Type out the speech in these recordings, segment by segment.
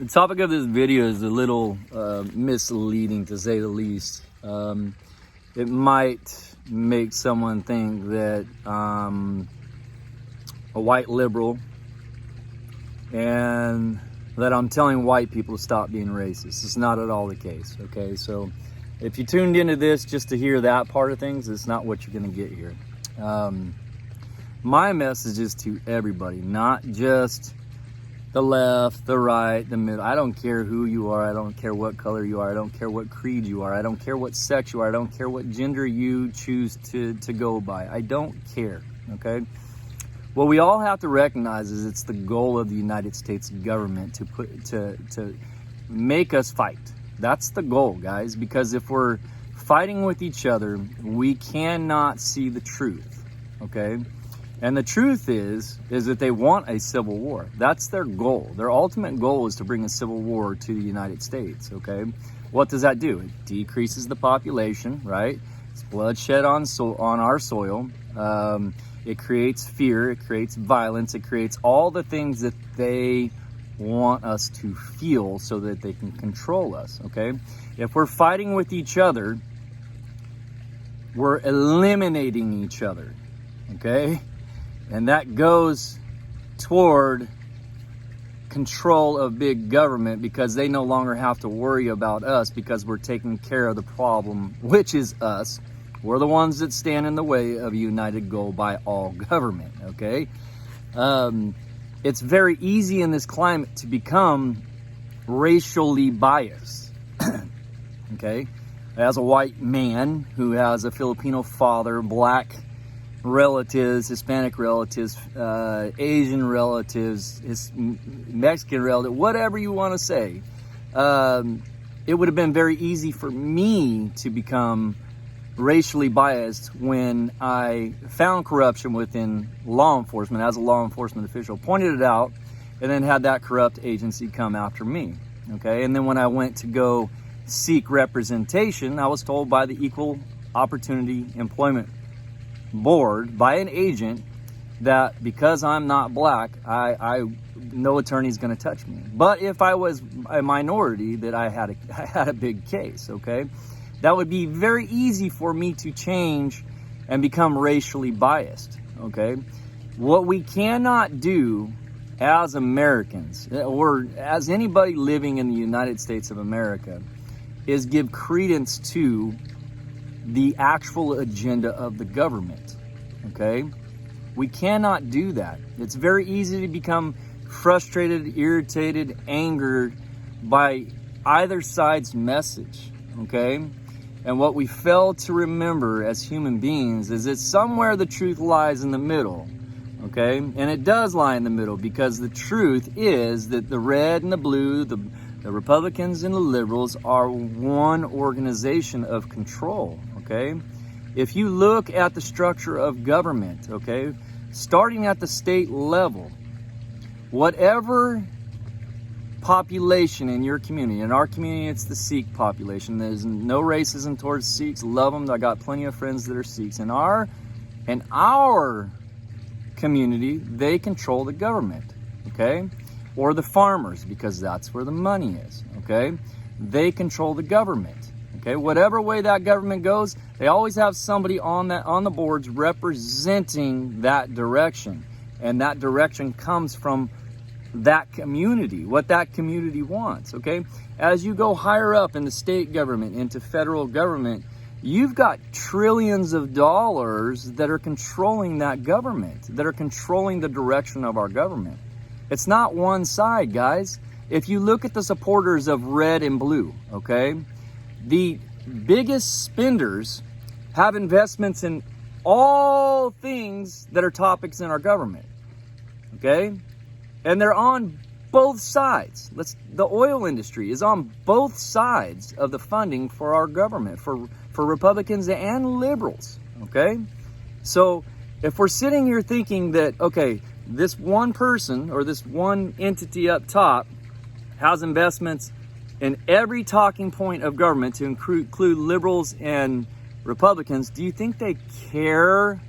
The topic of this video is a little misleading, to say the least. It might make someone think that I'm a white liberal and that I'm telling white people to stop being racist. It's not at all the case, okay? So if you tuned into this just to hear that part of things, it's not what you're going to get here. My message is to everybody, not just the left, the right, the middle. I don't care who you are. I don't care what color you are. I don't care what creed you are. I don't care what sex you are. I don't care what gender you choose to go by. I don't care, okay? What we all have to recognize is it's the goal of the United States government to make us fight. That's the goal, guys, because if we're fighting with each other, we cannot see the truth, okay? And the truth is that they want a civil war. That's their goal. Their ultimate goal is to bring a civil war to the United States, okay? What does that do? It decreases the population, right? It's bloodshed on our soil. It creates fear. It creates violence. It creates all the things that they want us to feel so that they can control us, okay? If we're fighting with each other, we're eliminating each other, okay? And that goes toward control of big government, because they no longer have to worry about us because we're taking care of the problem, which is us. We're the ones that stand in the way of a united goal by all government, okay? It's very easy in this climate to become racially biased, okay? As a white man who has a Filipino father, black relatives, Hispanic relatives, Asian relatives, Mexican relatives, whatever you want to say, it would have been very easy for me to become racially biased when I found corruption within law enforcement as a law enforcement official, pointed it out, and then had that corrupt agency come after me, okay? And then when I went to go seek representation, I was told by the Equal Opportunity Employment Board, by an agent, that because I'm not black, no attorney's going to touch me. But if I was a minority, that I had a big case, okay? That would be very easy for me to change and become racially biased, okay? What we cannot do as Americans, or as anybody living in the United States of America, is give credence to the actual agenda of the government, okay? We cannot do that. It's very easy to become frustrated, irritated, angered by either side's message, okay? And what we fail to remember as human beings is that somewhere the truth lies in the middle, okay? And it does lie in the middle, because the truth is that the red and the blue, the Republicans and the liberals are one organization of control, okay? If you look at the structure of government, okay, starting at the state level, whatever population in your community, in our community it's the Sikh population, there's no racism towards Sikhs, love them, I got plenty of friends that are Sikhs. In our community, they control the government, okay? Or the farmers, because that's where the money is, okay? They control the government, okay? Whatever way that government goes, they always have somebody on the boards representing that direction, and that direction comes from that community, what that community wants, okay? As you go higher up in the state government, into federal government, you've got trillions of dollars that are controlling that government, that are controlling the direction of our government. It's not one side, guys. If you look at the supporters of red and blue, okay, the biggest spenders have investments in all things that are topics in our government, okay? And they're on both sides. The oil industry is on both sides of the funding for our government, for Republicans and liberals, okay? So if we're sitting here thinking that, okay, this one person or this one entity up top has investments in every talking point of government to include liberals and Republicans, do you think they care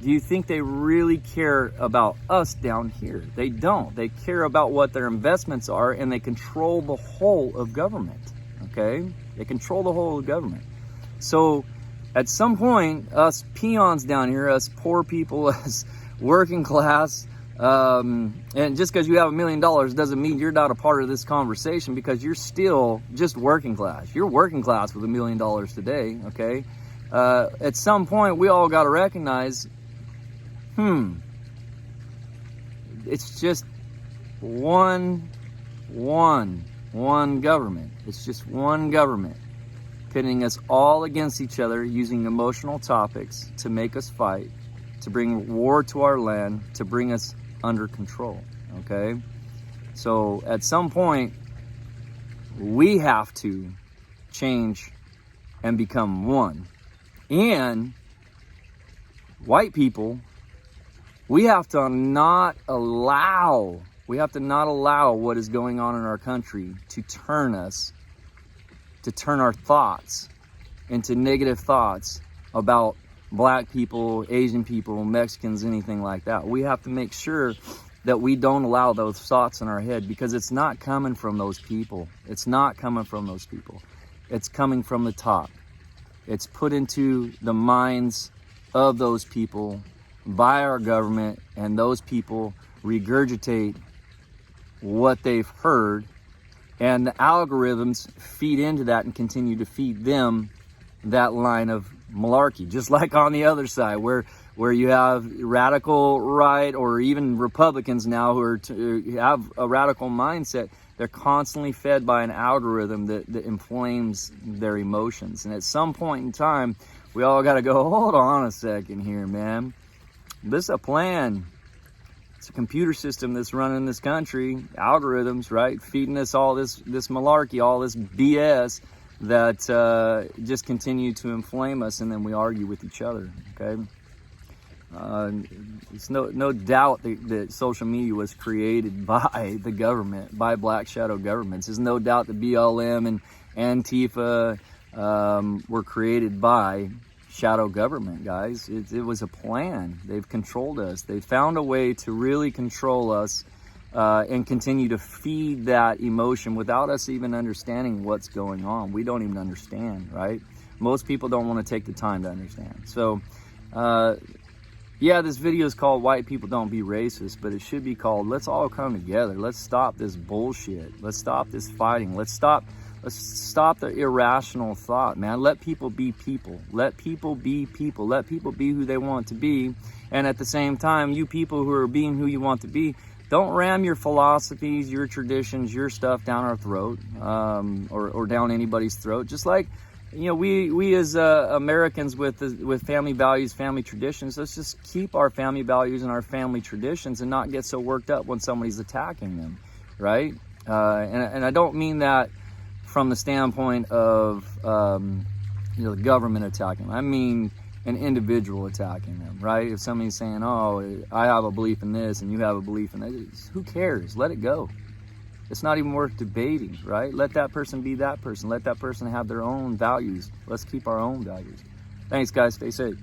Do you think they really care about us down here? They don't. They care about what their investments are, and they control the whole of government, okay? They control the whole of government. So at some point, us peons down here, us poor people, us working class, and just because you have $1 million doesn't mean you're not a part of this conversation, because you're still just working class. You're working class with $1 million today, okay? At some point, we all got to recognize, it's just one government. It's just one government pitting us all against each other, using emotional topics to make us fight, to bring war to our land, to bring us under control, okay? So at some point, we have to change and become one. And white people, we have to not allow what is going on in our country to turn us, to turn our thoughts into negative thoughts about black people, Asian people, Mexicans, anything like that. We have to make sure that we don't allow those thoughts in our head, because it's not coming from those people. It's not coming from those people. It's coming from the top. It's put into the minds of those people by our government, and those people regurgitate what they've heard, and the algorithms feed into that and continue to feed them that line of malarkey, just like on the other side, where you have radical right, or even Republicans now who have a radical mindset. They're constantly fed by an algorithm that inflames their emotions. And at some point in time, we all got to go, hold on a second here, man. This is a plan. It's a computer system that's running this country, algorithms, right? Feeding us all this malarkey, all this BS that just continue to inflame us, and then we argue with each other, okay? It's no doubt that social media was created by the government, by black shadow governments. There's no doubt that BLM and Antifa were created by shadow government, guys. It was a plan. They've controlled us. They found a way to really control us and continue to feed that emotion without us even understanding what's going on. We don't even understand, right? Most people don't want to take the time to understand. So, yeah, this video is called White People Don't Be Racist, but it should be called Let's All Come Together. Let's stop this bullshit. Let's stop this fighting. Let's stop the irrational thought, man. Let people be people. Let people be people. Let people be who they want to be. And at the same time, you people who are being who you want to be, don't ram your philosophies, your traditions, your stuff down our throat, or down anybody's throat. Just like, you know, we as Americans with family values, family traditions, let's just keep our family values and our family traditions and not get so worked up when somebody's attacking them, right? And I don't mean that from the standpoint of the government attacking them. I mean an individual attacking them, right? If somebody's saying, oh, I have a belief in this and you have a belief in that, who cares? Let it go. It's not even worth debating, right? Let that person be that person. Let that person have their own values. Let's keep our own values. Thanks, guys. Stay safe.